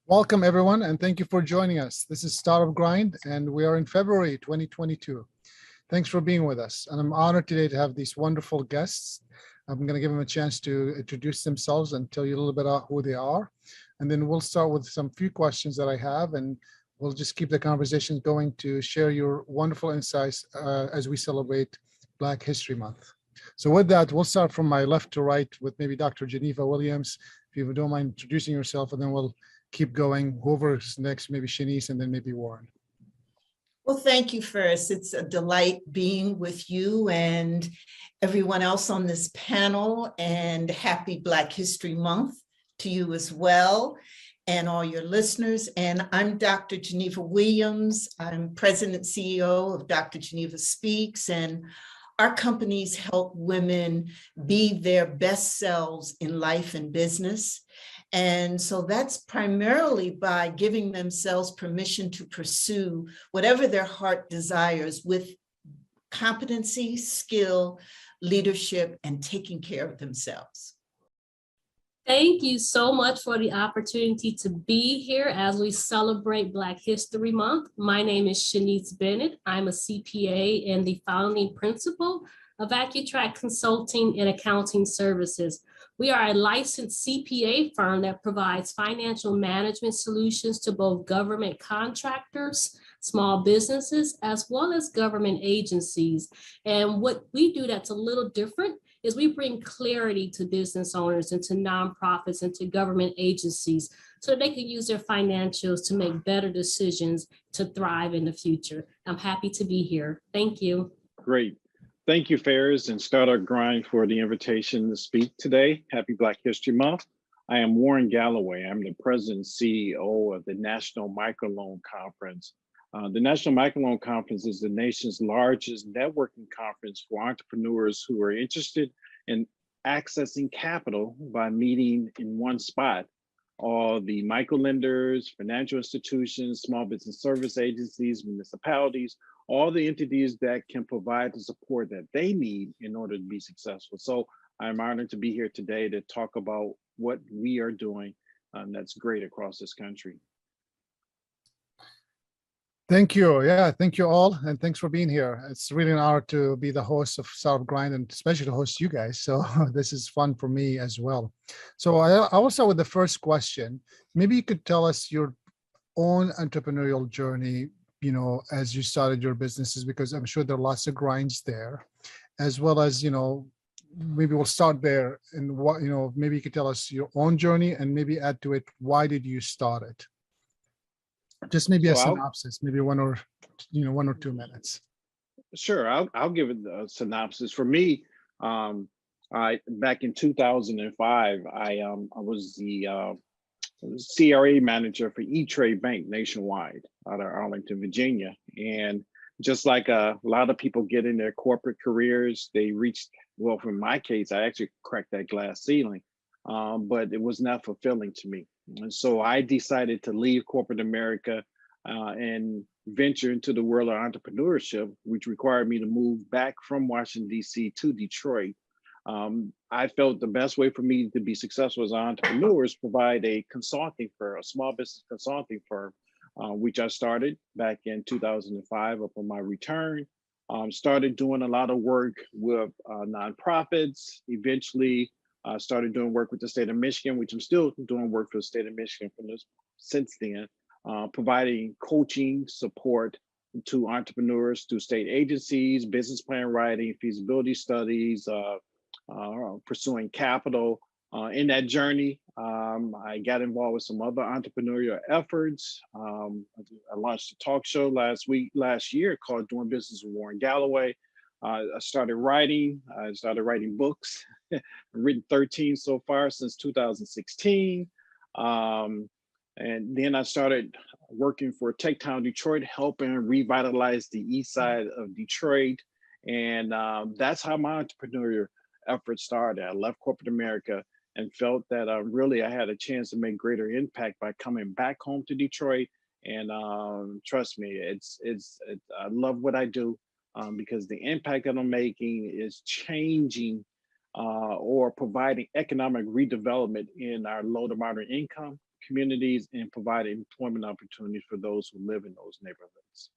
Welcome, everyone, and thank you for joining us. This is Startupgrind, and we are in February 2022. Thanks for being with us, and I'm honored today to have these wonderful guests. I'm going to give them a chance to introduce themselves and tell you a little bit about who they are, and then we'll start with some few questions that I have, and we'll just keep the conversation going to share your wonderful insights as we celebrate Black History Month. So with that, we'll start from my left to right with maybe Dr. Geneva Williams, if you don't mind introducing yourself, and then we'll keep going. Whoever's next, maybe Shaniece, and then maybe Warren. Well, thank you, Faris. It's a delight being with you and everyone else on this panel, and happy Black History Month to you as well and all your listeners. And I'm Dr. Geneva Williams. I'm President and CEO of Dr. Geneva Speaks, and our companies help women be their best selves in life and business. And so that's primarily by giving themselves permission to pursue whatever their heart desires with competency, skill, leadership, and taking care of themselves. Thank you so much for the opportunity to be here as we celebrate Black History Month. My name is Shaniece Bennet. I'm a CPA and the founding principal of Accutrak Consulting and Accounting Services. We are a licensed CPA firm that provides financial management solutions to both government contractors, small businesses, as well as government agencies. And what we do that's a little different is we bring clarity to business owners and to nonprofits and to government agencies so that they can use their financials to make better decisions to thrive in the future. I'm happy to be here. Thank you. Great. Thank you, Faris and Startupgrind, for the invitation to speak today. Happy Black History Month. I am Warren Galloway. I'm the President and CEO of the National Microloan Conference. The National Microloan Conference is the nation's largest networking conference for entrepreneurs who are interested in accessing capital by meeting in one spot. All the microlenders, financial institutions, small business service agencies, municipalities, all the entities that can provide the support that they need in order to be successful. So I'm honored to be here today to talk about what we are doing that's great across this country. Thank you. Yeah, thank you all. And thanks for being here. It's really an honor to be the host of Startupgrind and especially to host you guys. So this is fun for me as well. So I will start with the first question. Maybe you could tell us your own entrepreneurial journey, you know, as you started your businesses, because I'm sure there are lots of grinds there, as well as, you know, maybe we'll start there and what, you know, maybe you could tell us your own journey and maybe add to it, why did you start it? Just maybe a synopsis, maybe 1 or 2 minutes. Sure, I'll give it a synopsis. For me, I back in 2005, I was the CRA manager for E-Trade Bank nationwide out of Arlington, Virginia. And just like a lot of people get in their corporate careers, they reached, well, for my case, I actually cracked that glass ceiling, but it was not fulfilling to me. And so I decided to leave corporate America and venture into the world of entrepreneurship, which required me to move back from Washington, D.C. to Detroit. I felt the best way for me to be successful as an entrepreneur is provide a consulting firm, a small business consulting firm, which I started back in 2005 upon my return. Started doing a lot of work with nonprofits, eventually started doing work with the state of Michigan, which I'm still doing work for the state of Michigan since then, providing coaching support to entrepreneurs through state agencies, business plan writing, feasibility studies, pursuing capital. In that journey, I got involved with some other entrepreneurial efforts. I launched a talk show last year called Doing Business with Warren Galloway. I started writing books. I've written 13 so far since 2016. And then I started working for Tech Town Detroit, helping revitalize the east side of Detroit. And that's how my entrepreneurial effort started. I left corporate America and felt that really I had a chance to make greater impact by coming back home to Detroit. And trust me, I love what I do because the impact that I'm making is changing or providing economic redevelopment in our low to moderate income communities and provide employment opportunities for those who live in those neighborhoods.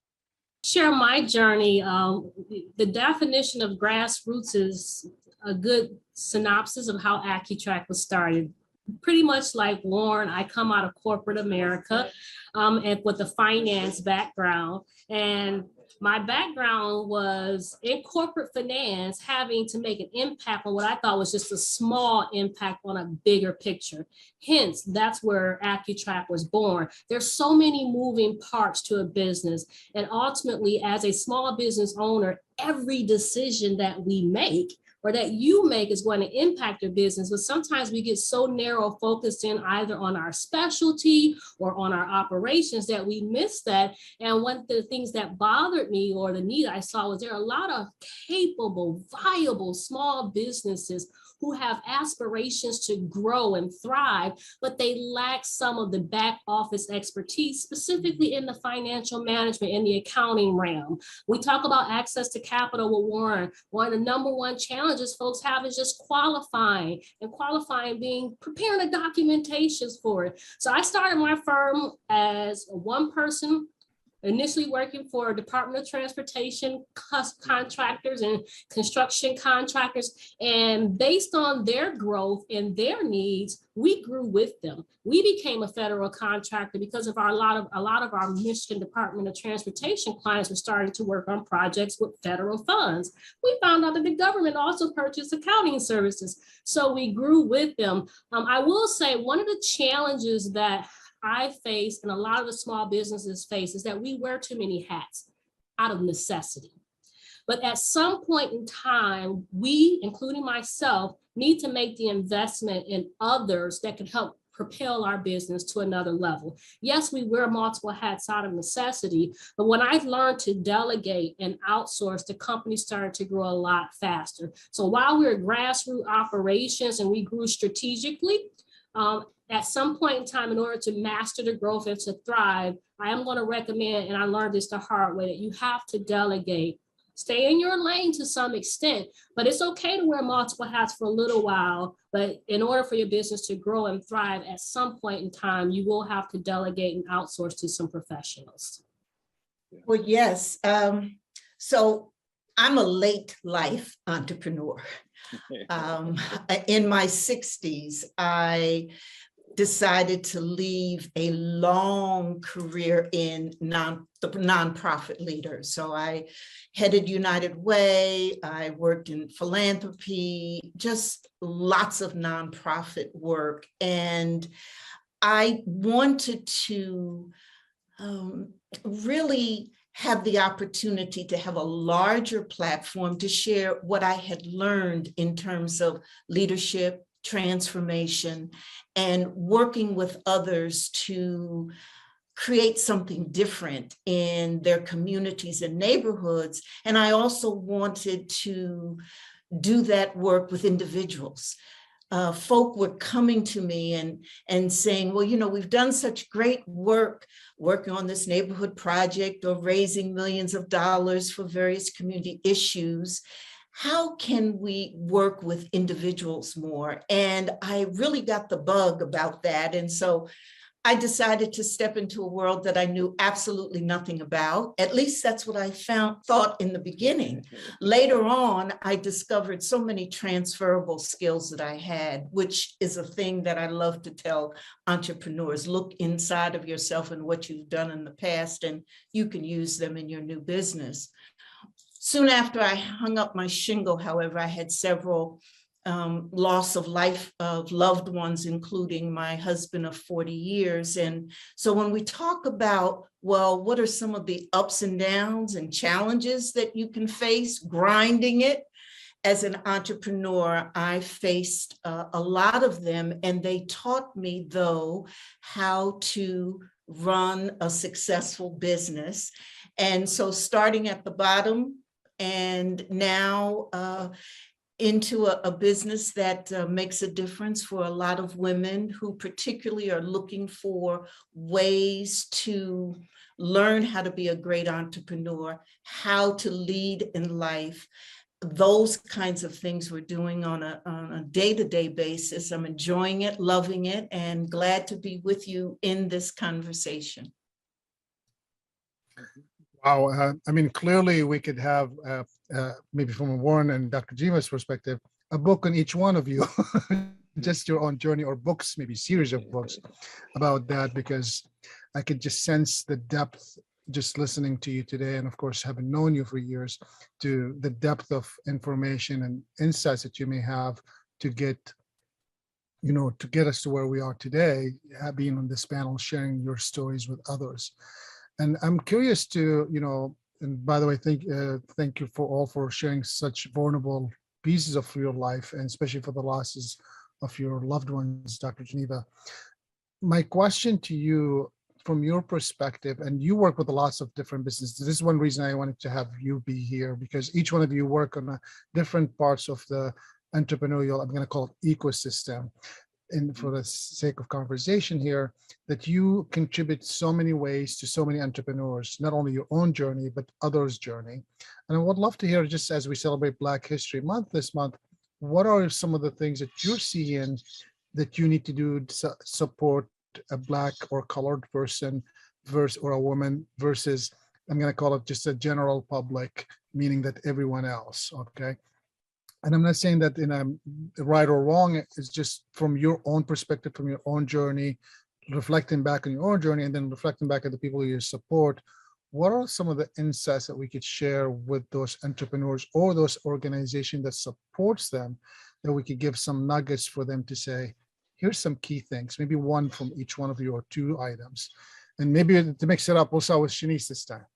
Share my journey. The definition of grassroots is a good synopsis of how Accutrak was started. Pretty much like Warren, I come out of corporate America and with a finance background. And my background was in corporate finance, having to make an impact on what I thought was just a small impact on a bigger picture. Hence, that's where Accutrak was born. There's so many moving parts to a business. And ultimately, as a small business owner, every decision that we make or that you make is going to impact your business. But sometimes we get so narrow focused in either on our specialty or on our operations that we miss that. And one of the things that bothered me, or the need I saw, was there are a lot of capable, viable small businesses who have aspirations to grow and thrive, but they lack some of the back office expertise, specifically in the financial management and the accounting realm. We talk about access to capital with Warren. One of the number one challenges folks have is just qualifying, and qualifying being preparing the documentations for it. So I started my firm as a one person, initially working for Department of Transportation contractors and construction contractors. And based on their growth and their needs, we grew with them. We became a federal contractor because of a lot of our Michigan Department of Transportation clients were starting to work on projects with federal funds. We found out that the government also purchased accounting services. So we grew with them. I will say one of the challenges that I face and a lot of the small businesses face is that we wear too many hats out of necessity. But at some point in time, we, including myself, need to make the investment in others that can help propel our business to another level. Yes, we wear multiple hats out of necessity, but when I learned to delegate and outsource, the company started to grow a lot faster. So while we're grassroots operations and we grew strategically, at some point in time, in order to master the growth and to thrive, I am going to recommend, and I learned this the hard way, that you have to delegate. Stay in your lane to some extent, but it's okay to wear multiple hats for a little while. But in order for your business to grow and thrive, at some point in time, you will have to delegate and outsource to some professionals. Well, yes. So I'm a late life entrepreneur. In my 60s, I decided to leave a long career in the nonprofit leader. So I headed United Way, I worked in philanthropy, just lots of nonprofit work. And I wanted to really have the opportunity to have a larger platform to share what I had learned in terms of leadership, transformation, and working with others to create something different in their communities and neighborhoods. And I also wanted to do that work with individuals. Folk were coming to me and saying, well, you know, we've done such great work working on this neighborhood project or raising millions of dollars for various community issues. How can we work with individuals more? And I really got the bug about that. And so I decided to step into a world that I knew absolutely nothing about. At least that's what I thought in the beginning. Later on, I discovered so many transferable skills that I had, which is a thing that I love to tell entrepreneurs. Look inside of yourself and what you've done in the past, and you can use them in your new business. Soon after I hung up my shingle, however, I had several loss of life of loved ones, including my husband of 40 years. And so when we talk about, well, what are some of the ups and downs and challenges that you can face grinding it? As an entrepreneur, I faced a lot of them, and they taught me, though, how to run a successful business. And so starting at the bottom and now into a business that makes a difference for a lot of women who particularly are looking for ways to learn how to be a great entrepreneur, how to lead in life, those kinds of things we're doing on a day-to-day basis. I'm enjoying it, loving it, and glad to be with you in this conversation. Wow. I mean, clearly we could have, maybe from Warren and Dr. Geneva's perspective, a book on each one of you, just your own journey, or books, maybe series of books about that, because I could just sense the depth just listening to you today. And of course, having known you for years, to the depth of information and insights that you may have to get, to get us to where we are today, being on this panel, sharing your stories with others. And I'm curious to, and by the way, thank you for sharing such vulnerable pieces of your life, and especially for the losses of your loved ones, Dr. Geneva. My question to you, from your perspective, and you work with lots of different businesses. This is one reason I wanted to have you be here, because each one of you work on different parts of the entrepreneurial, I'm going to call it ecosystem. And for the sake of conversation here, that you contribute so many ways to so many entrepreneurs, not only your own journey, but others' journey. And I would love to hear, just as we celebrate Black History Month this month, what are some of the things that you're seeing that you need to do to support a Black or colored person or a woman versus, I'm going to call it just a general public, meaning that everyone else, okay? And I'm not saying that in a right or wrong, it's just from your own perspective, from your own journey, reflecting back on your own journey, and then reflecting back at the people you support. What are some of the insights that we could share with those entrepreneurs or those organizations that supports them, that we could give some nuggets for them to say, here's some key things, maybe one from each one of you or two items. And maybe to mix it up, we'll start with Shaniece this time.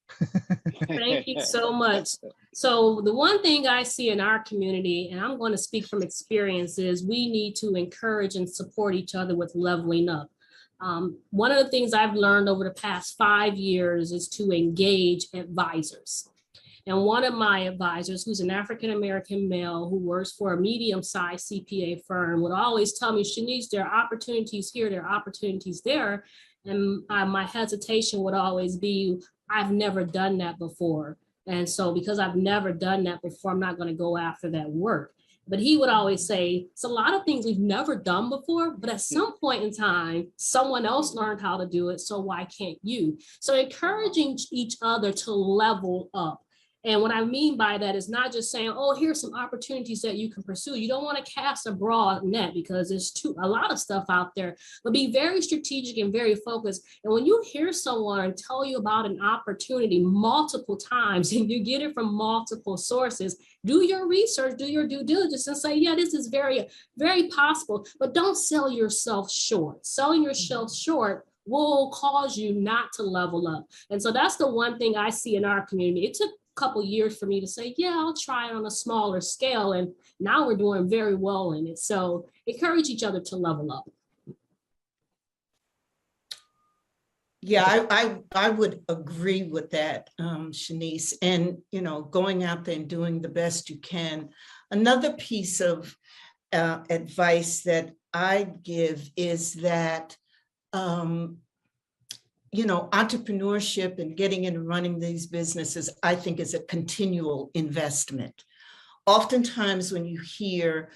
Thank you so much. So the one thing I see in our community, and I'm going to speak from experience, is we need to encourage and support each other with leveling up. One of the things I've learned over the past 5 years is to engage advisors. And one of my advisors, who's an African-American male who works for a medium-sized CPA firm, would always tell me, Shaniece, there are opportunities here, there are opportunities there. And my hesitation would always be, I've never done that before. And so because I've never done that before, I'm not going to go after that work. But he would always say, it's a lot of things we've never done before, but at some point in time, someone else learned how to do it. So why can't you? So encouraging each other to level up. And what I mean by that is not just saying, oh, here's some opportunities that you can pursue. You don't want to cast a broad net because there's a lot of stuff out there, but be very strategic and very focused. And when you hear someone tell you about an opportunity multiple times and you get it from multiple sources, do your research, do your due diligence and say, yeah, this is very, very possible, but don't sell yourself short. Selling yourself short will cause you not to level up. And so that's the one thing I see in our community. It took couple years for me to say, yeah, I'll try it on a smaller scale. And now we're doing very well in it. So encourage each other to level up. Yeah, I would agree with that, Shaniece. And, going out there and doing the best you can. Another piece of advice that I give is that entrepreneurship and getting into running these businesses, I think, is a continual investment. Oftentimes when you hear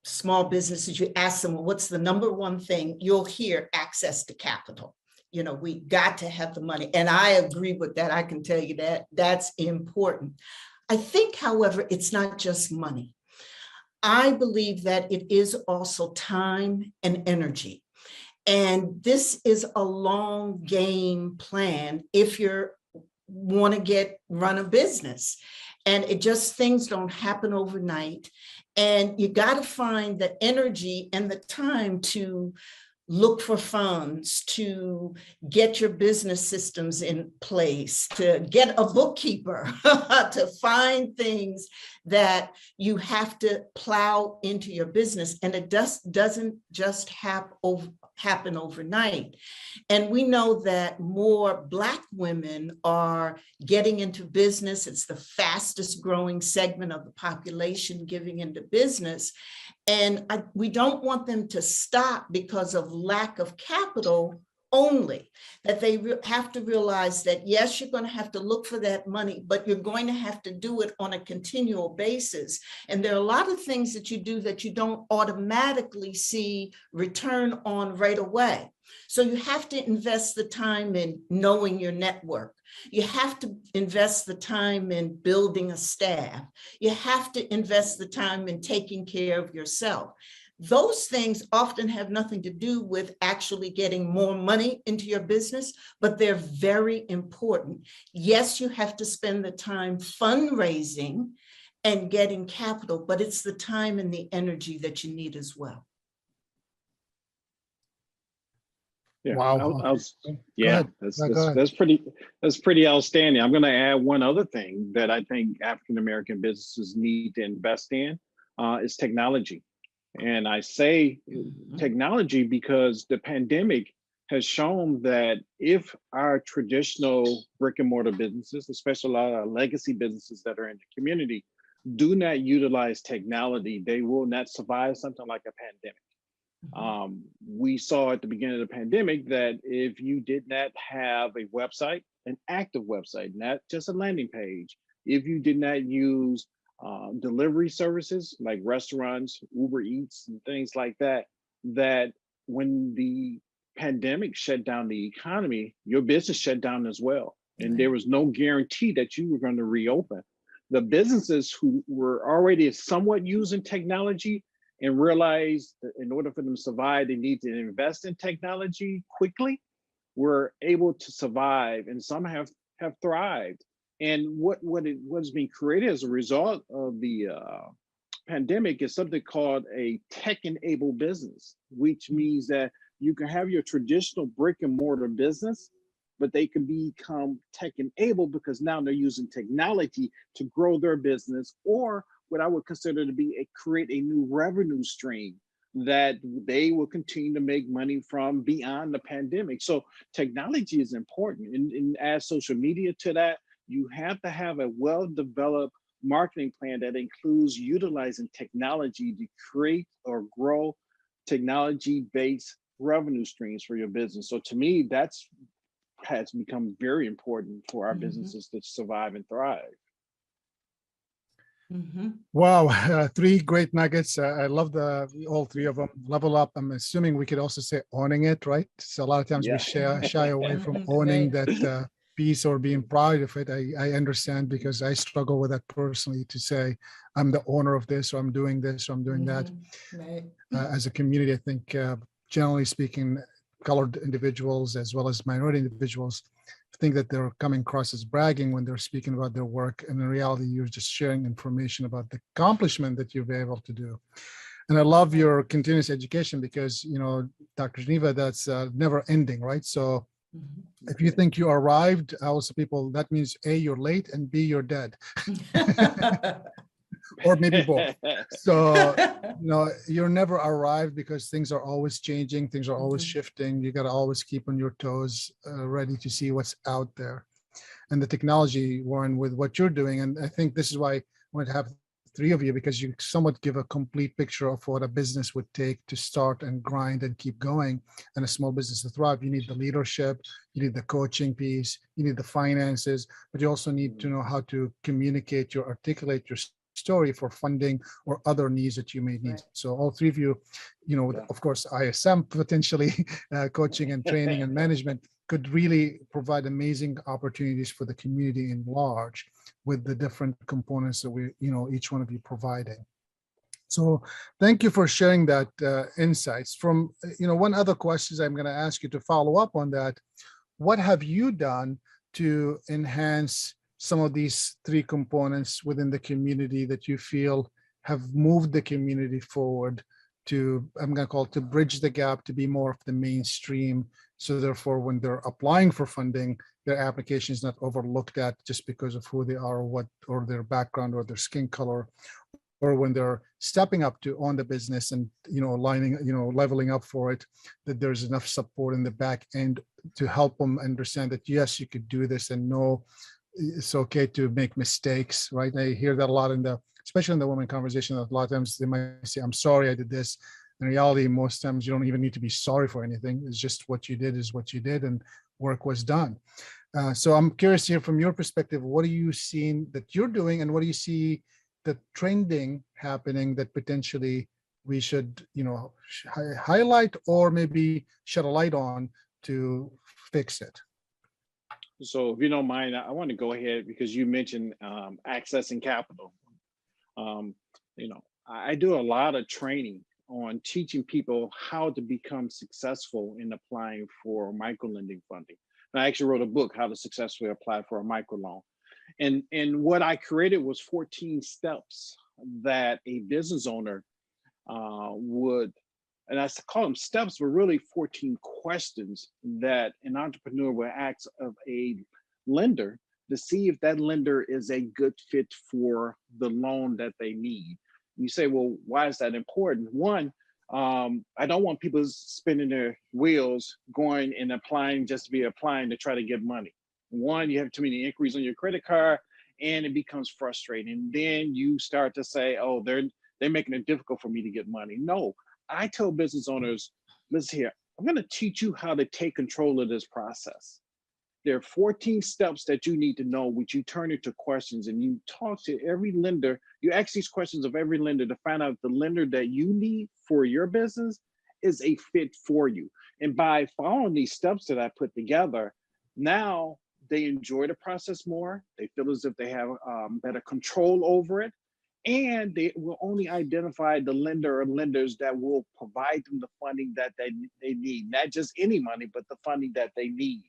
small businesses, you ask them, well, what's the number one thing? You'll hear access to capital. We got to have the money. And I agree with that. I can tell you that that's important. I think, however, it's not just money. I believe that it is also time and energy. And this is a long game plan if you want to run a business. And things don't happen overnight. And you got to find the energy and the time to look for funds, to get your business systems in place, to get a bookkeeper, to find things that you have to plow into your business. And it doesn't just happen overnight. And we know that more Black women are getting into business. It's the fastest growing segment of the population getting into business. And we don't want them to stop because of lack of capital only that they have to realize that, yes, you're going to have to look for that money, but you're going to have to do it on a continual basis. And there are a lot of things that you do that you don't automatically see return on right away. So you have to invest the time in knowing your network. You have to invest the time in building a staff. You have to invest the time in taking care of yourself. Those things often have nothing to do with actually getting more money into your business, but they're very important. Yes, you have to spend the time fundraising and getting capital, but it's the time and the energy that you need as well. Yeah, Wow. yeah, ahead. that's pretty outstanding. I'm going to add one other thing that I think African American businesses need to invest in is technology. And I say technology because the pandemic has shown that if our traditional brick and mortar businesses, especially a lot of legacy businesses that are in the community, do not utilize technology, they will not survive something like a pandemic. We saw at the beginning of the pandemic that if you did not have a website, an active website, not just a landing page, if you did not use delivery services like restaurants, Uber Eats, and things like that, that when the pandemic shut down the economy, your business shut down as well. And there was no guarantee that you were going to reopen. The businesses who were already somewhat using technology and realized that in order for them to survive, they need to invest in technology quickly, were able to survive, and some have thrived. And what is being created as a result of the pandemic is something called a tech-enabled business, which means that you can have your traditional brick and mortar business, but they can become tech-enabled because now they're using technology to grow their business, or what I would consider to be create a new revenue stream that they will continue to make money from beyond the pandemic. So technology is important, and add social media to that. You have to have a well-developed marketing plan that includes utilizing technology to create or grow technology-based revenue streams for your business. So to me, that's has become very important for our businesses to survive and thrive. Wow, three great nuggets. I love all three of them. Level up. I'm assuming we could also say owning it, right? So a lot of times we shy away from owning that piece or being proud of it. I understand, because I struggle with that personally, to say I'm the owner of this, or I'm doing this, or I'm doing that. As a community, I think generally speaking, colored individuals as well as minority individuals think that they're coming across as bragging when they're speaking about their work, and in reality you're just sharing information about the accomplishment that you've been able to do. And I love your continuous education, because Dr. Geneva, that's never ending, right? So if you think you arrived, I also people, that means A, you're late, and B, you're dead. Or maybe both. So you're never arrived, because things are always changing, things are always shifting. You got to always keep on your toes, ready to see what's out there. And the technology, Warren, with what you're doing, and I think this is why I wanted to have three of you, because you somewhat give a complete picture of what a business would take to start and grind and keep going, and a small business to thrive. You need the leadership, you need the coaching piece, you need the finances, but you also need to know how to communicate, articulate your story for funding or other needs that you may need. So all three of you, of course, ISM potentially, coaching and training and management, could really provide amazing opportunities for the community in large, with the different components that we, each one of you providing. So thank you for sharing that insights. From, one other question I'm going to ask you to follow up on that. What have you done to enhance some of these three components within the community that you feel have moved the community forward to, I'm going to call it, to bridge the gap, to be more of the mainstream? So therefore, when they're applying for funding, their application is not overlooked at just because of who they are, or their background, or their skin color, or when they're stepping up to own the business and leveling up for it, that there's enough support in the back end to help them understand that yes, you could do this, and no, it's okay to make mistakes, right? I hear that a lot especially in the women conversation. A lot of times they might say, I'm sorry I did this. In reality, most times you don't even need to be sorry for anything. It's just what you did is what you did, and work was done. So I'm curious to hear from your perspective, what are you seeing that you're doing, and what do you see the trending happening that potentially we should, highlight or maybe shed a light on to fix it? So if you don't mind, I want to go ahead because you mentioned accessing capital. I do a lot of training on teaching people how to become successful in applying for microlending funding. And I actually wrote a book, How to Successfully Apply for a Microloan. And what I created was 14 steps that a business owner would, and I call them steps, but really 14 questions that an entrepreneur will ask of a lender to see if that lender is a good fit for the loan that they need. You say, well, why is that important? One, I don't want people spinning their wheels, going and applying just to be applying to try to get money. One, you have too many inquiries on your credit card, and it becomes frustrating. Then you start to say, oh, they're making it difficult for me to get money. No, I tell business owners, listen here, I'm going to teach you how to take control of this process. There are 14 steps that you need to know, which you turn into questions, and you talk to every lender. You ask these questions of every lender to find out if the lender that you need for your business is a fit for you. And by following these steps that I put together, now they enjoy the process more. They feel as if they have better control over it. And they will only identify the lender or lenders that will provide them the funding that they need, not just any money, but the funding that they need.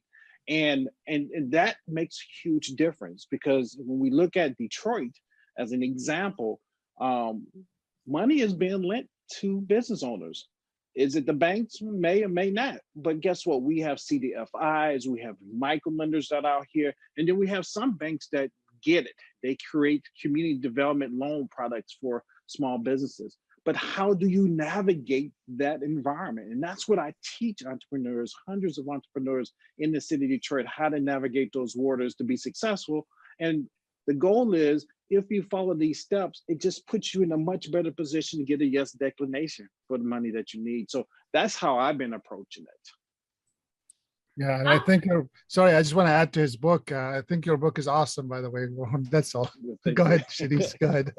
And that makes a huge difference, because when we look at Detroit as an example, money is being lent to business owners. Is it the banks? May or may not. But guess what? We have CDFIs, we have micro lenders that are out here, and then we have some banks that get it. They create community development loan products for small businesses. But how do you navigate that environment? And that's what I teach entrepreneurs, hundreds of entrepreneurs in the city of Detroit, how to navigate those waters to be successful. And the goal is, if you follow these steps, it just puts you in a much better position to get a yes declination for the money that you need. So that's how I've been approaching it. Yeah, and I think sorry, I just want to add to his book. I think your book is awesome, by the way. That's all. Go ahead, Shaniece, go ahead.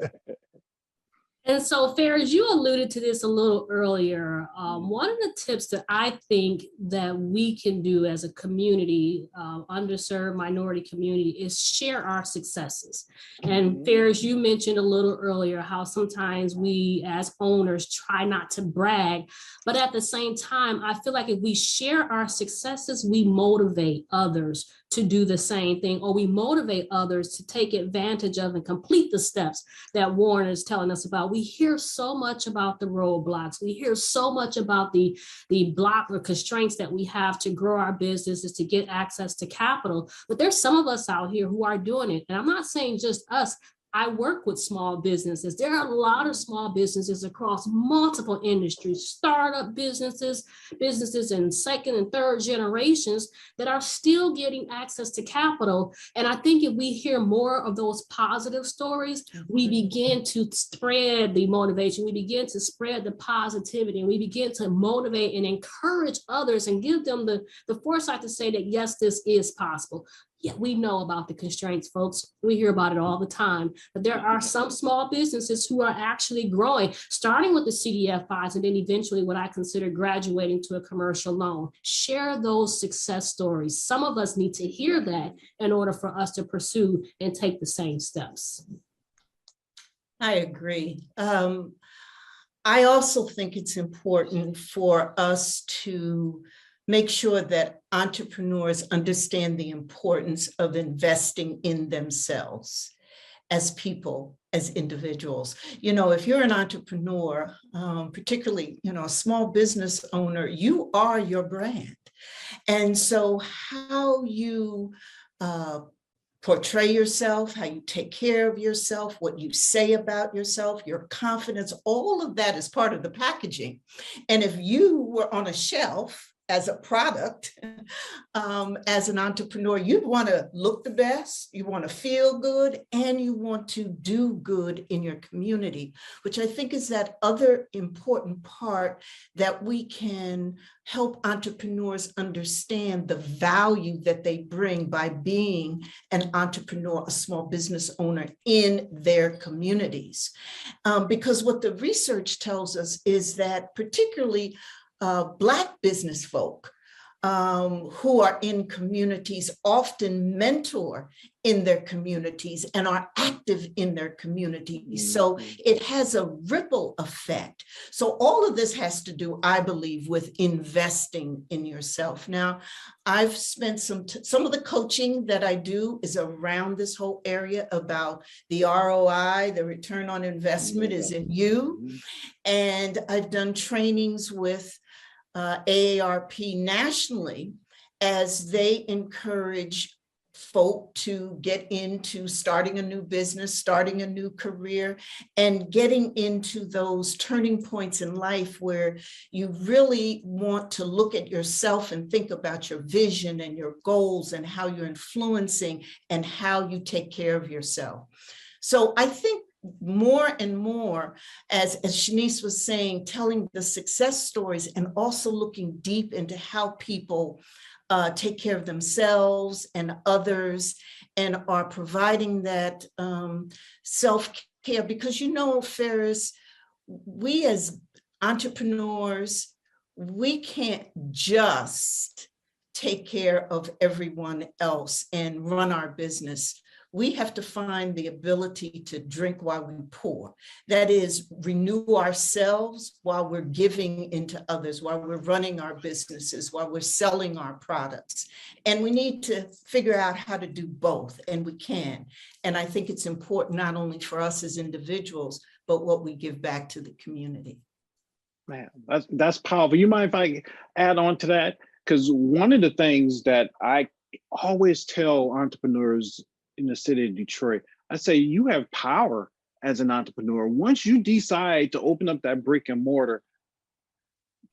And so, Faris, you alluded to this a little earlier. One of the tips that I think that we can do as a community, underserved minority community, is share our successes. And Faris, you mentioned a little earlier how sometimes we as owners try not to brag, but at the same time, I feel like if we share our successes, we motivate others to do the same thing, or we motivate others to take advantage of and complete the steps that Warren is telling us about. We hear so much about the roadblocks. We hear so much about the block or constraints that we have to grow our businesses, to get access to capital. But there's some of us out here who are doing it. And I'm not saying just us. I work with small businesses. There are a lot of small businesses across multiple industries, startup businesses, businesses in second and third generations that are still getting access to capital. And I think if we hear more of those positive stories, we begin to spread the motivation, we begin to spread the positivity, and we begin to motivate and encourage others and give them the foresight to say that, yes, this is possible. Yeah, we know about the constraints, folks. We hear about it all the time. But there are some small businesses who are actually growing, starting with the CDFIs and then eventually what I consider graduating to a commercial loan. Share those success stories. Some of us need to hear that in order for us to pursue and take the same steps. I agree. I also think it's important for us to make sure that entrepreneurs understand the importance of investing in themselves as people, as individuals. You know, if you're an entrepreneur, particularly, a small business owner, you are your brand. And so how you portray yourself, how you take care of yourself, what you say about yourself, your confidence, all of that is part of the packaging. And if you were on a shelf as a product, as an entrepreneur, you want to look the best, you want to feel good, and you want to do good in your community, which I think is that other important part that we can help entrepreneurs understand the value that they bring by being an entrepreneur, a small business owner in their communities. Because what the research tells us is that particularly Black business folk who are in communities often mentor in their communities and are active in their communities. So it has a ripple effect. So all of this has to do, I believe, with investing in yourself. Now, I've spent some of the coaching that I do is around this whole area about the ROI, the return on investment is in you. And I've done trainings with AARP nationally as they encourage folk to get into starting a new business, starting a new career, and getting into those turning points in life where you really want to look at yourself and think about your vision and your goals and how you're influencing and how you take care of yourself. So I think more and more, as Shaniece was saying, telling the success stories and also looking deep into how people take care of themselves and others and are providing that self-care. Because, you know, Faris, we as entrepreneurs, we can't just take care of everyone else and run our business. We have to find the ability to drink while we pour. That is, renew ourselves while we're giving into others, while we're running our businesses, while we're selling our products. And we need to figure out how to do both, and we can. And I think it's important not only for us as individuals, but what we give back to the community. Man, that's powerful. You mind if I add on to that? Because one of the things that I always tell entrepreneurs in the city of Detroit, I say you have power as an entrepreneur. Once you decide to open up that brick and mortar,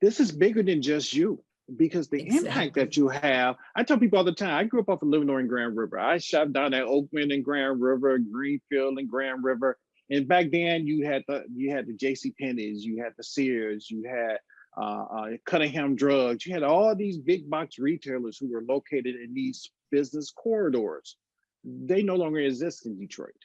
this is bigger than just you, because the impact that you have, I tell people all the time, I grew up off of Livernois and Grand River. I shot down at Oakland and Grand River, Greenfield and Grand River. And back then you had the J.C. Penney's, you had the Sears, you had Cunningham Drugs, you had all these big box retailers who were located in these business corridors. They no longer exist in Detroit.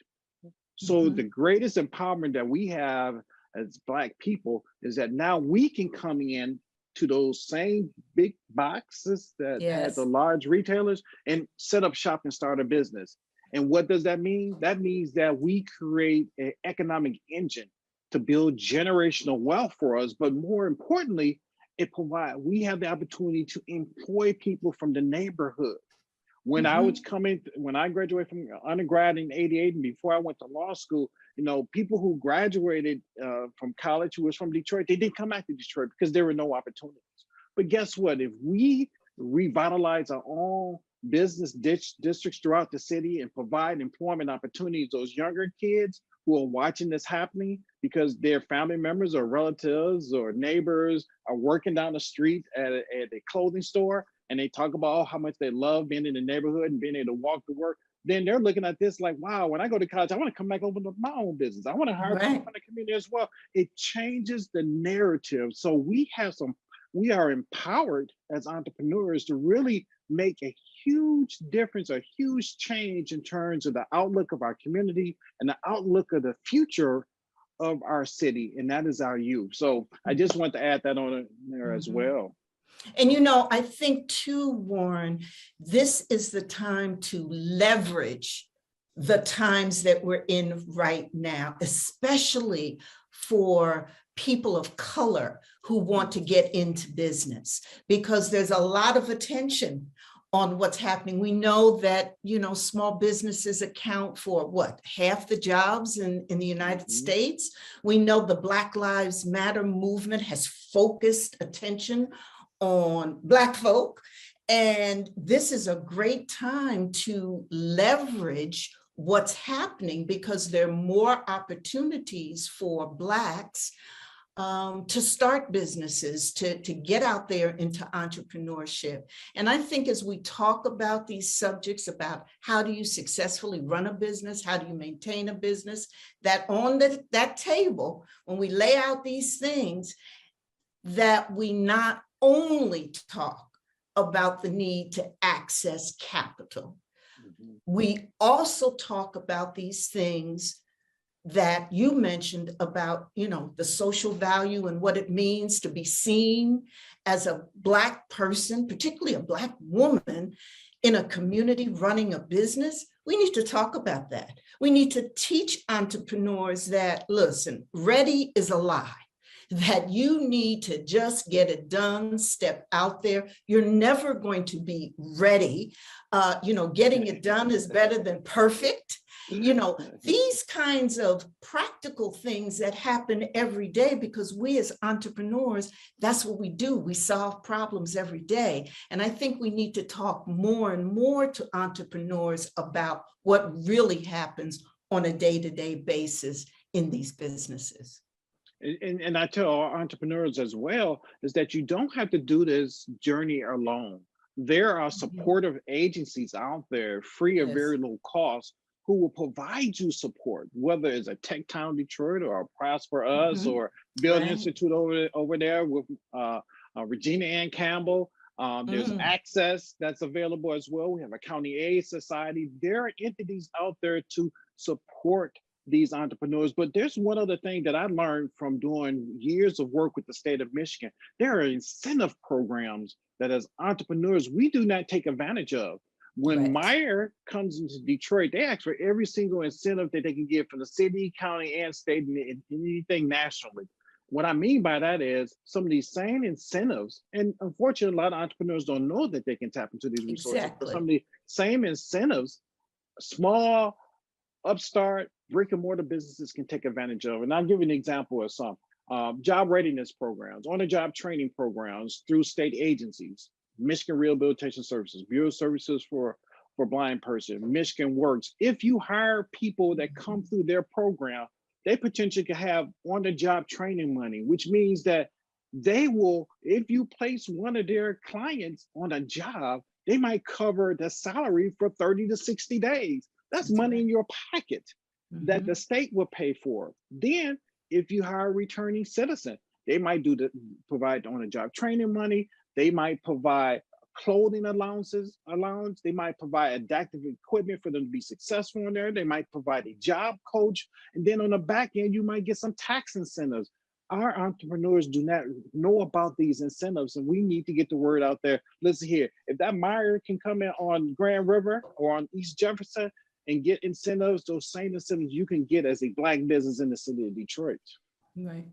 So the greatest empowerment that we have as Black people is that now we can come in to those same big boxes that had the large retailers and set up shop and start a business. And what does that mean? That means that we create an economic engine to build generational wealth for us. But more importantly, we have the opportunity to employ people from the neighborhood. When when I graduated from undergrad in '88 and before I went to law school, you know, people who graduated from college who was from Detroit, they didn't come back to Detroit because there were no opportunities. But guess what? If we revitalize our own business districts throughout the city and provide employment opportunities, those younger kids who are watching this happening because their family members or relatives or neighbors are working down the street at a clothing store, and they talk about how much they love being in the neighborhood and being able to walk to work, then they're looking at this like, wow, when I go to college, I want to come back open up my own business. I want to hire people from the community as well. It changes the narrative. So we are empowered as entrepreneurs to really make a huge difference, a huge change in terms of the outlook of our community and the outlook of the future of our city, and that is our youth. So I just want to add that on there as well. And, you know, I think too, Warren, this is the time to leverage the times that we're in right now, especially for people of color who want to get into business, because there's a lot of attention on what's happening. We know that, you know, small businesses account for what, half the jobs in the United States. We know the Black Lives Matter movement has focused attention on Black folk. And this is a great time to leverage what's happening because there are more opportunities for Blacks to start businesses, to get out there into entrepreneurship. And I think as we talk about these subjects about how do you successfully run a business, how do you maintain a business, that on that table, when we lay out these things, that we not only talk about the need to access capital, we also talk about these things that you mentioned about, the social value and what it means to be seen as a Black person, particularly a Black woman in a community running a business. We need to talk about that. We need to teach entrepreneurs that, listen, ready is a lie, that you need to just get it done, step out there. You're never going to be ready. Getting it done is better than perfect. These kinds of practical things that happen every day, because we as entrepreneurs, that's what we do. We solve problems every day. And I think we need to talk more and more to entrepreneurs about what really happens on a day-to-day basis in these businesses. And I tell our entrepreneurs as well, is that you don't have to do this journey alone. There are supportive agencies out there, free of very low cost, who will provide you support, whether it's a Tech Town Detroit or a Prosper Us or Build Institute over there with Regina Ann Campbell. There's Access that's available as well. We have a County Aid Society. There are entities out there to support these entrepreneurs. But there's one other thing that I learned from doing years of work with the state of Michigan. There are incentive programs that as entrepreneurs, we do not take advantage of. When Meyer comes into Detroit, they ask for every single incentive that they can get from the city, county, and state, and anything nationally. What I mean by that is some of these same incentives, and unfortunately, a lot of entrepreneurs don't know that they can tap into these resources, but some of the same incentives, small, upstart, brick and mortar businesses can take advantage of. And I'll give you an example of some. Job readiness programs, on-the-job training programs through state agencies, Michigan Rehabilitation Services, Bureau of Services for Blind Person, Michigan Works. If you hire people that come through their program, they potentially can have on-the-job training money, which means that they will, if you place one of their clients on a job, they might cover the salary for 30 to 60 days. That's money in your pocket that the state will pay for. Then if you hire a returning citizen, they might provide on-the-job training money. They might provide clothing allowance. They might provide adaptive equipment for them to be successful in there. They might provide a job coach. And then on the back end, you might get some tax incentives. Our entrepreneurs do not know about these incentives, and we need to get the word out there. Listen here, if that Meyer can come in on Grand River or on East Jefferson and get incentives, those same incentives you can get as a Black business in the city of Detroit. Right.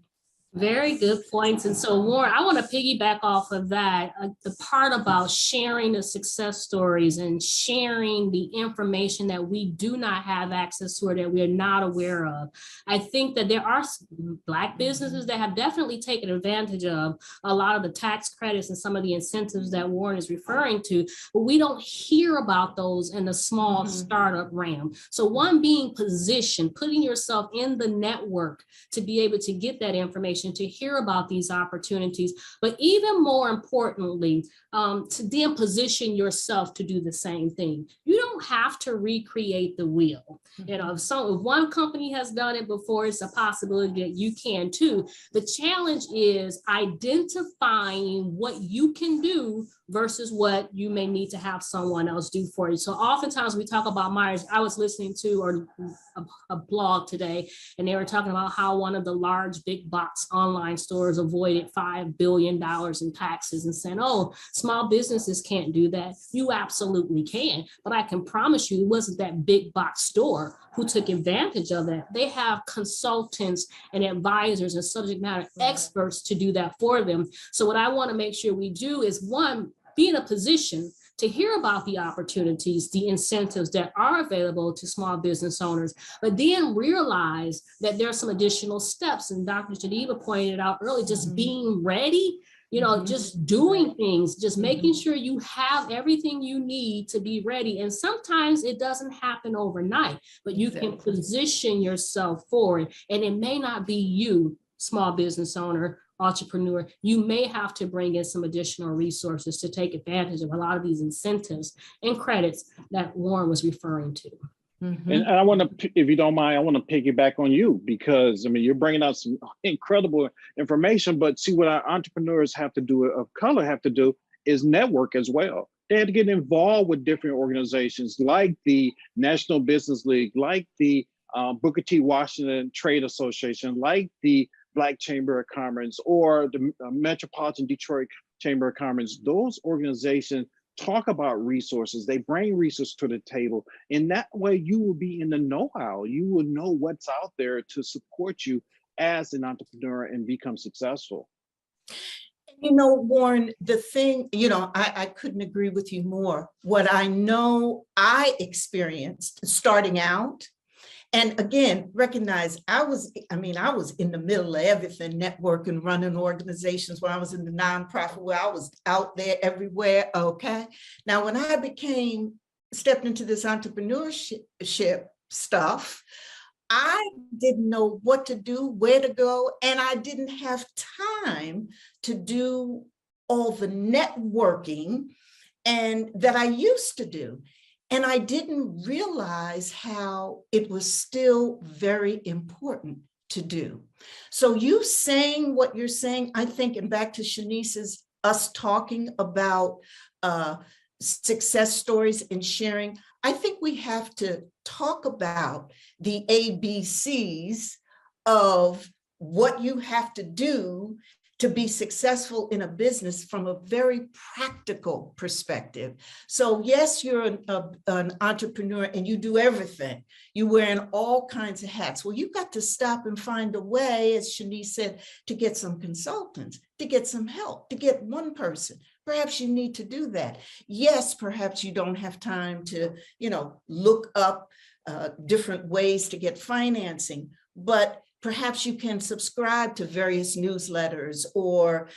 Very good points. And so, Warren, I want to piggyback off of that. The part about sharing the success stories and sharing the information that we do not have access to or that we're not aware of. I think that there are Black businesses that have definitely taken advantage of a lot of the tax credits and some of the incentives that Warren is referring to, but we don't hear about those in the small startup realm. So one, being positioned, putting yourself in the network to be able to get that information, to hear about these opportunities, but even more importantly, to then position yourself to do the same thing. You don't have to recreate the wheel. You know, if one company has done it before, it's a possibility that you can too. The challenge is identifying what you can do versus what you may need to have someone else do for you. So oftentimes we talk about Myers. I was listening to a blog today, and they were talking about how one of the large big box online stores avoided $5 billion in taxes and saying, oh, small businesses can't do that. You absolutely can. But I can promise you it wasn't that big box store who took advantage of that. They have consultants and advisors and subject matter experts to do that for them. So what I want to make sure we do is, one, be in a position to hear about the opportunities, the incentives that are available to small business owners, but then realize that there are some additional steps. And Dr. Geneva pointed out earlier, just being ready, you know, just doing things, just making sure you have everything you need to be ready. And sometimes it doesn't happen overnight, but you can position yourself for it. And it may not be you small business owner, entrepreneur, you may have to bring in some additional resources to take advantage of a lot of these incentives and credits that Warren was referring to. And I want to, if you don't mind, I want to piggyback on you, because I mean, you're bringing out some incredible information, but see, what our entrepreneurs have to do, of color have to do, is network as well. They had to get involved with different organizations like the National Business League, like the Booker T. Washington Trade Association, like the Black Chamber of Commerce, or the Metropolitan Detroit Chamber of Commerce. Those organizations talk about resources. They bring resources to the table. In that way, you will be in the know-how. You will know what's out there to support you as an entrepreneur and become successful. You know, Warren, the thing, you know, I couldn't agree with you more. What I know I experienced starting out, and again, recognize I was in the middle of everything, networking, running organizations, when I was in the nonprofit, where I was out there everywhere, okay? Now, when I stepped into this entrepreneurship stuff, I didn't know what to do, where to go, and I didn't have time to do all the networking and that I used to do. And I didn't realize how it was still very important to do. So you saying what you're saying, I think, and back to Shaniece's, us talking about success stories and sharing, I think we have to talk about the ABCs of what you have to do to be successful in a business from a very practical perspective. So yes, you're an entrepreneur and you do everything. You're wearing all kinds of hats. Well, you've got to stop and find a way, as Shaniece said, to get some consultants, to get some help, to get one person. Perhaps you need to do that. Yes, perhaps you don't have time to, look up different ways to get financing, but perhaps you can subscribe to various newsletters or,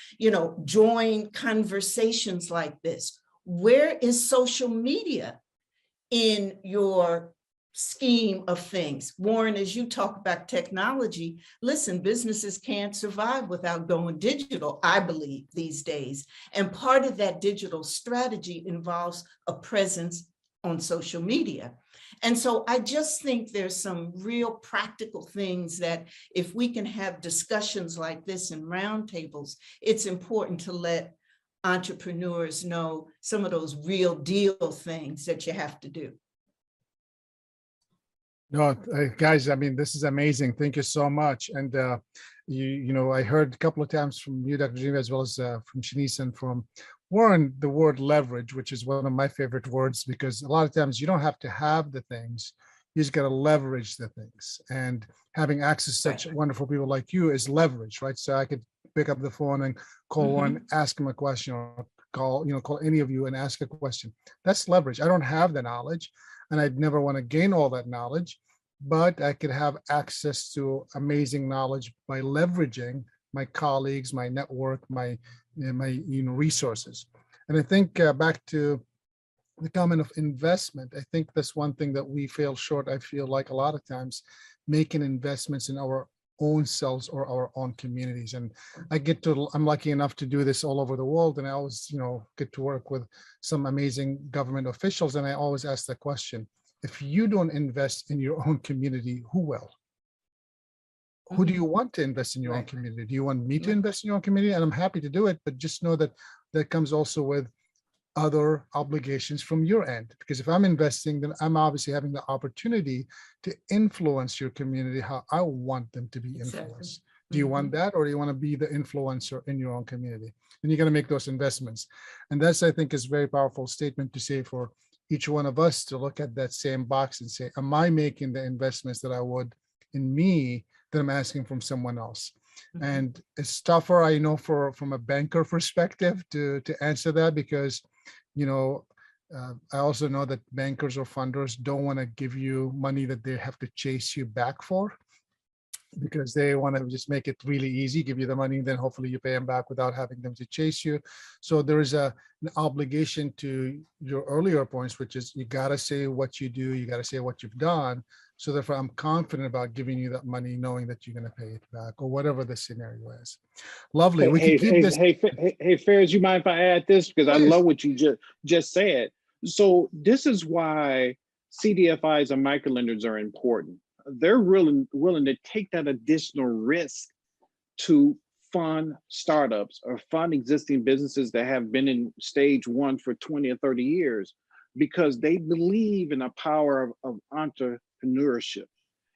join conversations like this. Where is social media in your scheme of things? Warren, as you talk about technology, listen, businesses can't survive without going digital, I believe, these days. And part of that digital strategy involves a presence on social media. And so I just think there's some real practical things that if we can have discussions like this in roundtables, it's important to let entrepreneurs know some of those real deal things that you have to do. No, guys, I mean, this is amazing. Thank you so much. And, I heard a couple of times from you, Dr. Geneva, as well as from Shaniece and from Warren, the word leverage, which is one of my favorite words, because a lot of times you don't have to have the things, you just got to leverage the things. And having access to such wonderful people like you is leverage, right? So I could pick up the phone and call Warren, ask him a question, or call any of you and ask a question. That's leverage. I don't have the knowledge, and I'd never want to gain all that knowledge, but I could have access to amazing knowledge by leveraging my colleagues, my network, my resources. And I think back to the comment of investment, I think that's one thing that we fail short. I feel like a lot of times making investments in our own selves or our own communities. And I'm lucky enough to do this all over the world. And I always, get to work with some amazing government officials. And I always ask the question, if you don't invest in your own community, who will? Who do you want to invest in your own community? Do you want me to invest in your own community? And I'm happy to do it, but just know that that comes also with other obligations from your end. Because if I'm investing, then I'm obviously having the opportunity to influence your community how I want them to be influenced. Do you want that, or do you want to be the influencer in your own community? And you're going to make those investments. And that's, I think, is a very powerful statement to say for each one of us to look at that same box and say, am I making the investments that I would in me that I'm asking from someone else? And it's tougher, I know, from a banker perspective to answer that, because I also know that bankers or funders don't want to give you money that they have to chase you back for, because they want to just make it really easy, give you the money, then hopefully you pay them back without having them to chase you. So there is an obligation to your earlier points, which is you got to say what you do, you got to say what you've done, So therefore, I'm confident about giving you that money, knowing that you're going to pay it back, or whatever the scenario is. Lovely. We can keep this. Hey, Faris, you mind if I add this? Because I love what you just said. So this is why CDFIs and microlenders are important. They're really willing to take that additional risk to fund startups or fund existing businesses that have been in stage one for 20 or 30 years, because they believe in the power of entrepreneurship.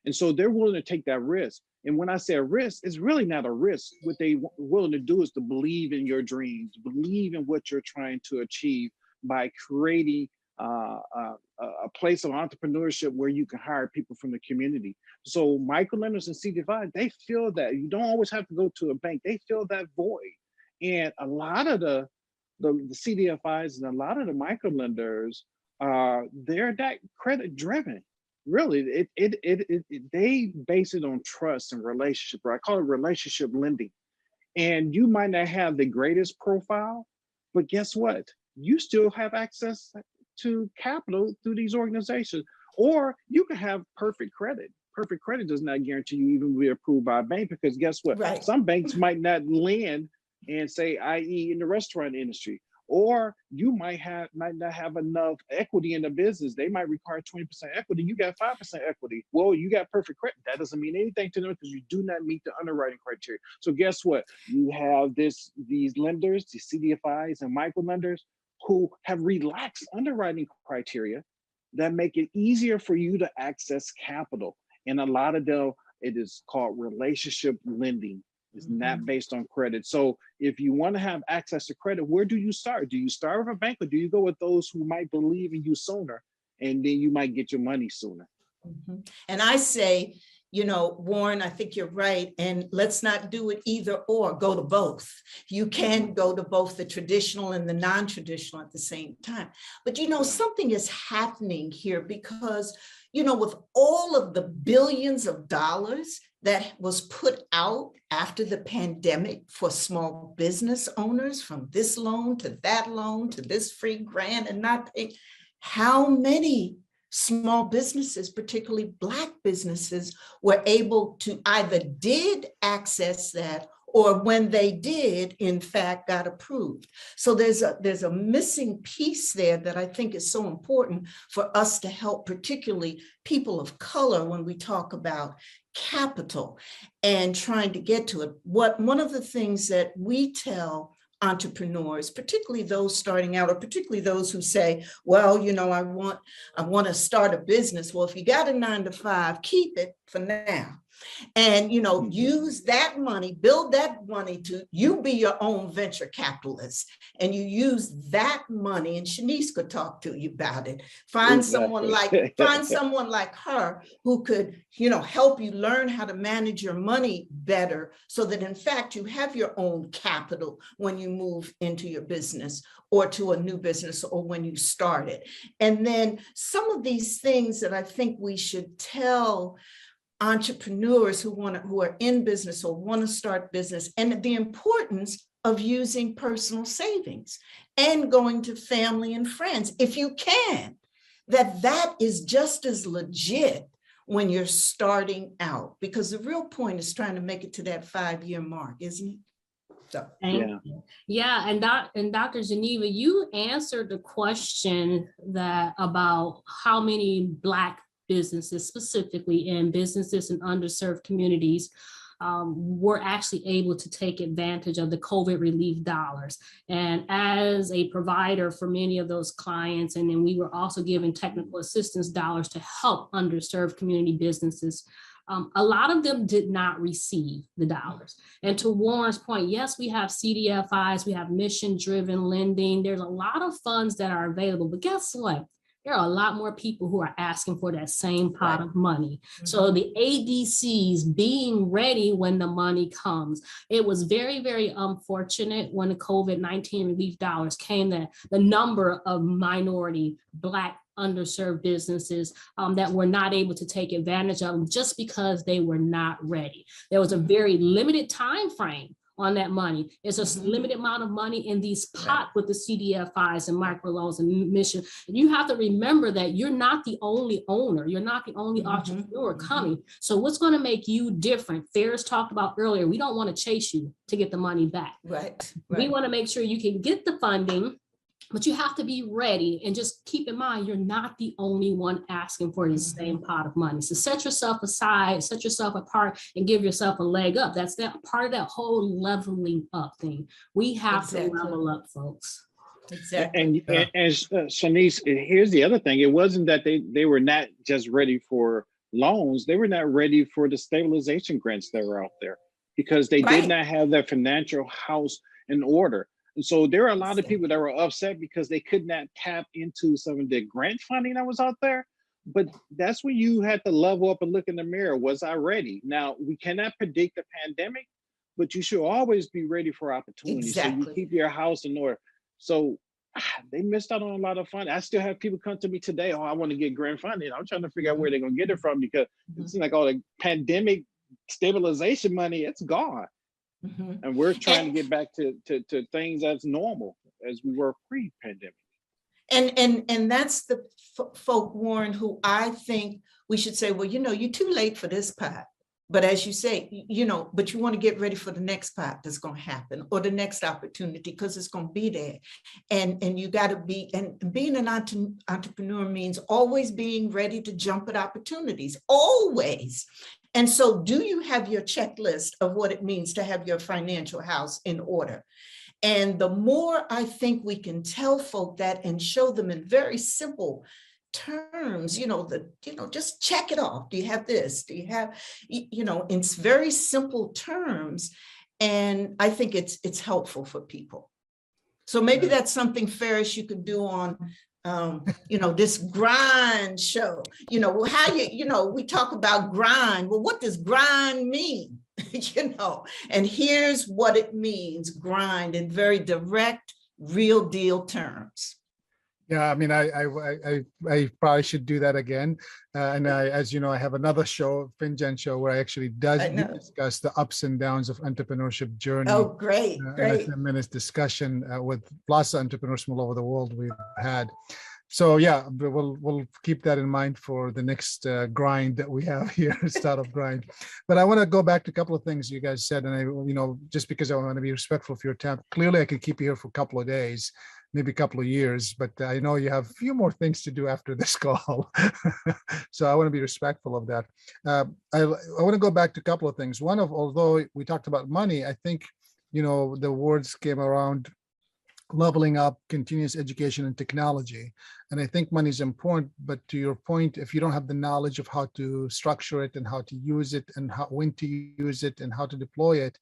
And so they're willing to take that risk. And when I say a risk, it's really not a risk. What they willing to do is to believe in your dreams, believe in what you're trying to achieve by creating a place of entrepreneurship where you can hire people from the community. So microlenders and CDFI, they feel that. You don't always have to go to a bank. They fill that void. And a lot of the CDFIs and a lot of the microlenders, they're that credit driven. Really, they base it on trust and relationship, or I call it relationship lending. And you might not have the greatest profile, but guess what? You still have access to capital through these organizations, or you can have perfect credit. Perfect credit does not guarantee you even be approved by a bank, because guess what? Right. Some banks might not lend and say, i.e. in the restaurant industry, or you might not have enough equity in the business. They might require 20% equity. You got 5% equity. Well, you got perfect credit. That doesn't mean anything to them because you do not meet the underwriting criteria. So guess what? You have these lenders, the CDFIs and micro lenders, who have relaxed underwriting criteria that make it easier for you to access capital. And a lot of them, it is called relationship lending. It's not based on credit. So if you want to have access to credit, where do you start? Do you start with a bank, or do you go with those who might believe in you sooner, and then you might get your money sooner? And I say, Warren, I think you're right. And let's not do it either or, go to both. You can go to both the traditional and the non-traditional at the same time. But, something is happening here because, with all of the billions of dollars that was put out after the pandemic for small business owners, from this loan to that loan to this free grant and not pay, how many small businesses, particularly Black businesses, were able to either did access that, or when they did, in fact, got approved. So there's a missing piece there that I think is so important for us to help, particularly people of color, when we talk about capital and trying to get to it. One of the things that we tell entrepreneurs, particularly those starting out, or particularly those who say, well, I want to start a business. Well, if you got a 9-to-5, keep it for now. And, use that money, build that money to you be your own venture capitalist. And you use that money, and Shaniece could talk to you about it. Find someone like her who could, help you learn how to manage your money better, so that in fact you have your own capital when you move into your business or to a new business, or when you start it. And then some of these things that I think we should tell entrepreneurs who are in business or want to start business, and the importance of using personal savings and going to family and friends, if you can, that is just as legit when you're starting out, because the real point is trying to make it to that 5-year mark, isn't it? So, yeah. And Dr. Geneva, you answered the question about how many Black businesses, specifically in businesses in underserved communities, were actually able to take advantage of the COVID relief dollars. And as a provider for many of those clients, and then we were also giving technical assistance dollars to help underserved community businesses, a lot of them did not receive the dollars. And to Warren's point, yes, we have CDFIs, we have mission-driven lending. There's a lot of funds that are available, but guess what? There are a lot more people who are asking for that same pot of money. So the ADCs being ready when the money comes. It was very, very unfortunate when the COVID-19 relief dollars came, that the number of minority, Black, underserved businesses that were not able to take advantage of them just because they were not ready. There was a very limited time frame on that money. It's a limited amount of money in these pot with the CDFIs and microloans and mission. And you have to remember that you're not the only owner. You're not the only entrepreneur coming. So what's going to make you different? Faris talked about earlier, we don't want to chase you to get the money back. Right. We want to make sure you can get the funding, but you have to be ready, and just keep in mind, you're not the only one asking for the same pot of money. So set yourself aside, set yourself apart, and give yourself a leg up. That's that part of that whole leveling up thing. We have to level up, folks. Exactly. And Shaniece, here's the other thing. It wasn't that they were not just ready for loans. They were not ready for the stabilization grants that were out there, because they did not have their financial house in order. And so there are a lot of people that were upset because they could not tap into some of the grant funding that was out there. But that's when you had to level up and look in the mirror. Was I ready? Now, we cannot predict the pandemic, but you should always be ready for opportunities. So you keep your house in order. So they missed out on a lot of funding. I still have people come to me today, oh, I want to get grant funding. I'm trying to figure out where they're going to get it from, because it seems like all the pandemic stabilization money, it's gone. And we're trying to get back to things as normal as we were pre-pandemic. And that's the folk, Warren, who I think we should say, well, you're too late for this pot. But as you say, but you want to get ready for the next pot that's going to happen, or the next opportunity, because it's going to be there. And you got to be, and being an entrepreneur means always being ready to jump at opportunities, always. And so do you have your checklist of what it means to have your financial house in order? And the more I think we can tell folk that and show them in very simple terms, just check it off. Do you have this? Do you have, in very simple terms? And I think it's helpful for people. So maybe that's something, Faris, you could do on this grind show. How we talk about grind. Well, what does grind mean? And here's what it means, grind, in very direct, real deal terms. Yeah, I mean, I probably should do that again. And as you know, I have another show, FinGen show, where I actually discuss the ups and downs of entrepreneurship journey. Oh, great. A 10-minute discussion with lots of entrepreneurs from all over the world we've had. So yeah, we'll keep that in mind for the next grind that we have here, Startupgrind. But I want to go back to a couple of things you guys said, and just because I want to be respectful of your time. Clearly, I could keep you here for a couple of days, maybe a couple of years, but I know you have a few more things to do after this call. So I want to be respectful of that. I want to go back to a couple of things. One of, although we talked about money, I think, the words came around leveling up, continuous education, and technology. And I think money is important, but to your point, if you don't have the knowledge of how to structure it and how to use it and when to use it and how to deploy it,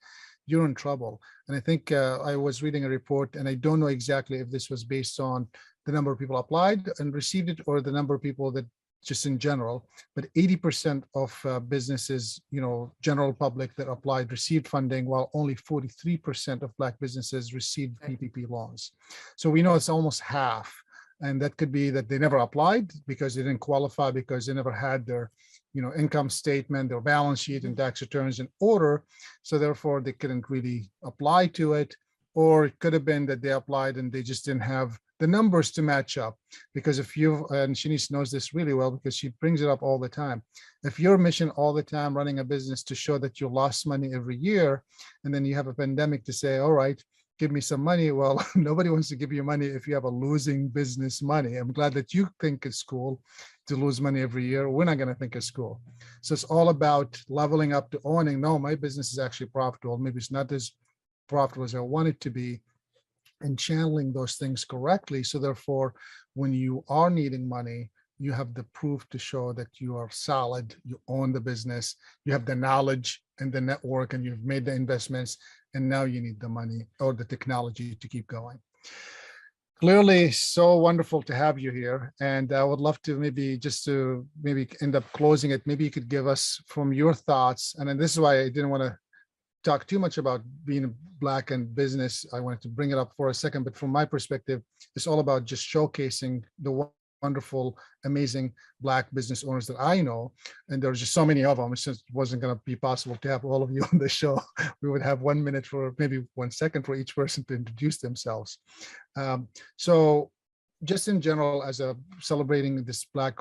you're in trouble. And I think I was reading a report, and I don't know exactly if this was based on the number of people applied and received it, or the number of people that just in general, but 80% of businesses, general public that applied received funding, while only 43% of Black businesses received PPP loans. So we know it's almost half. And that could be that they never applied because they didn't qualify, because they never had their income statement, their balance sheet and tax returns in order. So therefore they couldn't really apply to it. Or it could have been that they applied and they just didn't have the numbers to match up. Because if you, and Shaniece knows this really well because she brings it up all the time, if your mission all the time running a business to show that you lost money every year, and then you have a pandemic to say, all right, give me some money. Well, nobody wants to give you money if you have a losing business money. I'm glad that you think it's cool to lose money every year. We're not going to think it's cool. So it's all about leveling up to owning, no, my business is actually profitable. Maybe it's not as profitable as I want it to be, and channeling those things correctly. So therefore, when you are needing money, you have the proof to show that you are solid, you own the business, you have the knowledge and the network, and you've made the investments, and now you need the money or the technology to keep going. Clearly, so wonderful to have you here. And I would love to maybe end up closing it. Maybe you could give us from your thoughts. And then this is why I didn't want to talk too much about being Black and business. I wanted to bring it up for a second, but from my perspective, it's all about just showcasing the wonderful, amazing Black business owners that I know. And there's just so many of them. It just wasn't going to be possible to have all of you on the show. We would have 1 minute for maybe 1 second for each person to introduce themselves. So just in general, as a celebrating this Black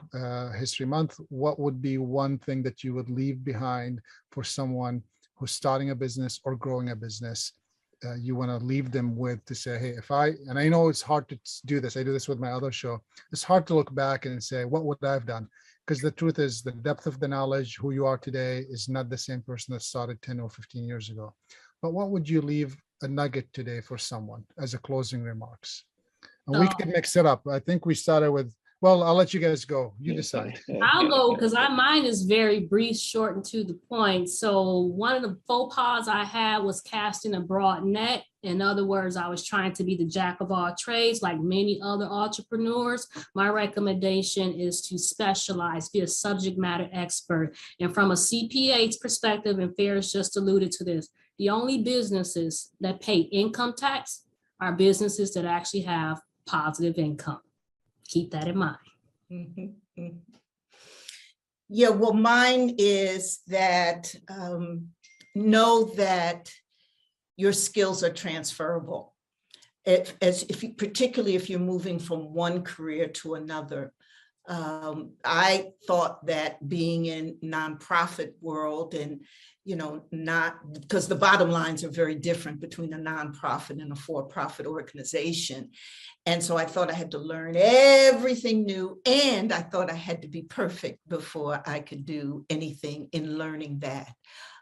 History Month, what would be one thing that you would leave behind for someone who's starting a business or growing a business? You want to leave them with to say, hey, and I know it's hard to do this. I do this with my other show. It's hard to look back and say, what would I have done? Because the truth is the depth of the knowledge, who you are today is not the same person that started 10 or 15 years ago. But what would you leave a nugget today for someone as a closing remarks? And we could mix it up. I think we started with, well, I'll let you guys go. You decide. I'll go because mine is very brief, short, and to the point. So one of the faux pas I had was casting a broad net. In other words, I was trying to be the jack of all trades, like many other entrepreneurs. My recommendation is to specialize, be a subject matter expert. And from a CPA's perspective, and Faris just alluded to this, the only businesses that pay income tax are businesses that actually have positive income. Keep that in mind. Mm-hmm. Yeah, well, mine is that know that your skills are transferable. Particularly if you're moving from one career to another. I thought that being in nonprofit world and, not because the bottom lines are very different between a nonprofit and a for-profit organization. And so I thought I had to learn everything new, and I thought I had to be perfect before I could do anything in learning that.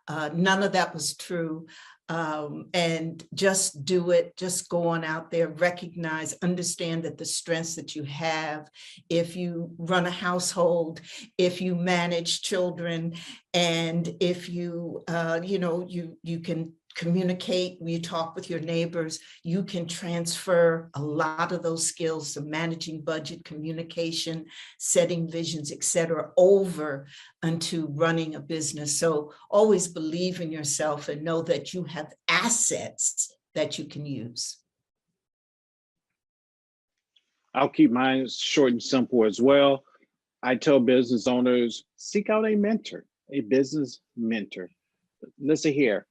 None of that was true. And just do it, just go on out there, recognize, understand that the strengths that you have, if you run a household, if you manage children, and if you, you can communicate, you talk with your neighbors, you can transfer a lot of those skills of managing budget, communication, setting visions, et cetera, over into running a business. So always believe in yourself and know that you have assets that you can use. I'll keep mine short and simple as well. I tell business owners, seek out a mentor, a business mentor. Listen here.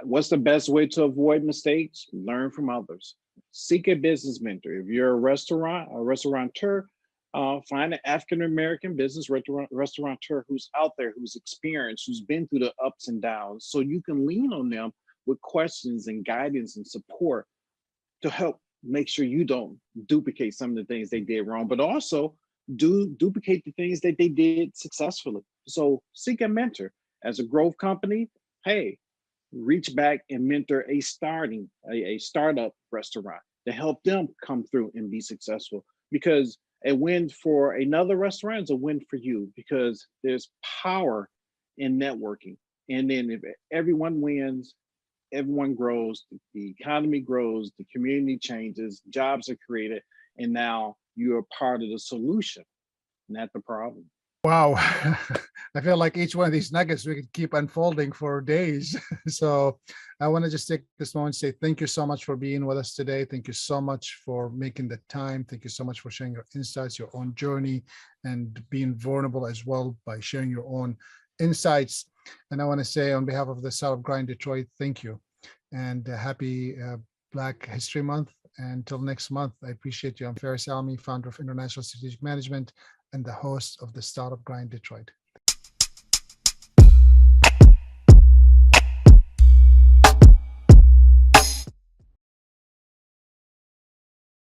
What's the best way to avoid mistakes? Learn from others. Seek a business mentor. If you're a restaurateur, find an African-American business restaurateur who's out there, who's experienced, who's been through the ups and downs, so you can lean on them with questions and guidance and support to help make sure you don't duplicate some of the things they did wrong, but also duplicate the things that they did successfully. So seek a mentor. As a growth company, hey, reach back and mentor a startup restaurant to help them come through and be successful, because a win for another restaurant is a win for you, because there's power in networking. And then if everyone wins, everyone grows, the economy grows, the community changes, jobs are created, and now you're part of the solution, not the problem. Wow. I feel like each one of these nuggets we could keep unfolding for days. So I want to just take this moment and say thank you so much for being with us today. Thank you so much for making the time. Thank you so much for sharing your insights, your own journey, and being vulnerable as well by sharing your own insights. And I want to say on behalf of the Startupgrind Detroit, thank you. And happy Black History Month. Until next month, I appreciate you. I'm Faris, Alami, founder of International Strategic Management and the host of the Startupgrind Detroit.